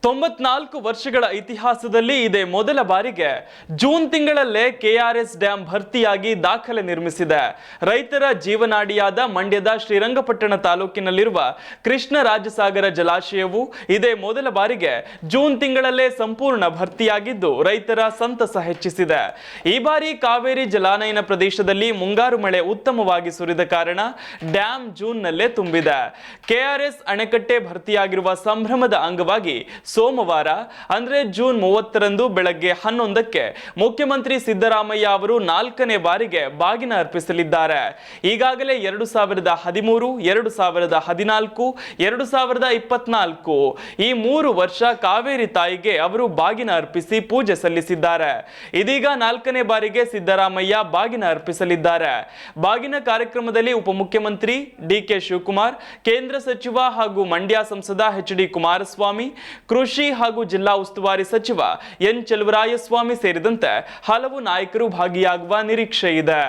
94 ವರ್ಷಗಳ ಇತಿಹಾಸದಲ್ಲಿ ಇದೇ ಮೊದಲ ಬಾರಿಗೆ ಜೂನ್ ತಿಂಗಳಲ್ಲೇ ಕೆಆರ್ಎಸ್ ಡ್ಯಾಂ ಭರ್ತಿಯಾಗಿ ದಾಖಲೆ ನಿರ್ಮಿಸಿದೆ. ರೈತರ ಜೀವನಾಡಿಯಾದ ಮಂಡ್ಯದ ಶ್ರೀರಂಗಪಟ್ಟಣ ತಾಲೂಕಿನಲ್ಲಿರುವ ಕೃಷ್ಣರಾಜಸಾಗರ ಜಲಾಶಯವು ಇದೇ ಮೊದಲ ಬಾರಿಗೆ ಜೂನ್ ತಿಂಗಳಲ್ಲೇ ಸಂಪೂರ್ಣ ಭರ್ತಿಯಾಗಿದ್ದು ರೈತರ ಸಂತಸ ಹೆಚ್ಚಿಸಿದೆ. ಈ ಬಾರಿ ಕಾವೇರಿ ಜಲಾನಯನ ಪ್ರದೇಶದಲ್ಲಿ ಮುಂಗಾರು ಮಳೆ ಉತ್ತಮವಾಗಿ ಸುರಿದ ಕಾರಣ ಡ್ಯಾಂ ಜೂನ್ನಲ್ಲೇ ತುಂಬಿದೆ. ಕೆಆರ್ಎಸ್ ಅಣೆಕಟ್ಟೆ ಭರ್ತಿಯಾಗಿರುವ ಸಂಭ್ರಮದ ಅಂಗವಾಗಿ ಸೋಮವಾರ ಅಂದ್ರೆ ಜೂನ್ 30ರಂದು ಬೆಳಗ್ಗೆ 11ಕ್ಕೆ ಮುಖ್ಯಮಂತ್ರಿ ಸಿದ್ದರಾಮಯ್ಯ ಅವರು 4ನೇ ಬಾರಿಗೆ ಬಾಗಿನ ಅರ್ಪಿಸಲಿದ್ದಾರೆ. ಈಗಾಗಲೇ 2013, 2014, 2024 ಈ 3 ವರ್ಷ ಕಾವೇರಿ ತಾಯಿಗೆ ಅವರು ಬಾಗಿನ ಅರ್ಪಿಸಿ ಪೂಜೆ ಸಲ್ಲಿಸಿದ್ದಾರೆ. ಇದೀಗ 4ನೇ ಬಾರಿಗೆ ಸಿದ್ದರಾಮಯ್ಯ ಬಾಗಿನ ಅರ್ಪಿಸಲಿದ್ದಾರೆ. ಬಾಗಿನ ಕಾರ್ಯಕ್ರಮದಲ್ಲಿ ಉಪಮುಖ್ಯಮಂತ್ರಿ ಡಿಕೆ ಶಿವಕುಮಾರ್, ಕೇಂದ್ರ ಸಚಿವ ಹಾಗೂ ಮಂಡ್ಯ ಸಂಸದ ಎಚ್.ಡಿ. ಕುಮಾರಸ್ವಾಮಿ, ಕೃಷಿ ಹಾಗೂ ಜಿಲ್ಲಾ ಉಸ್ತುವಾರಿ ಸಚಿವ ಎನ್. ಚೆಲುವರಾಯಸ್ವಾಮಿ ಸೇರಿದಂತೆ ಹಲವು ನಾಯಕರು ಭಾಗಿಯಾಗುವ ನಿರೀಕ್ಷೆ ಇದೆ.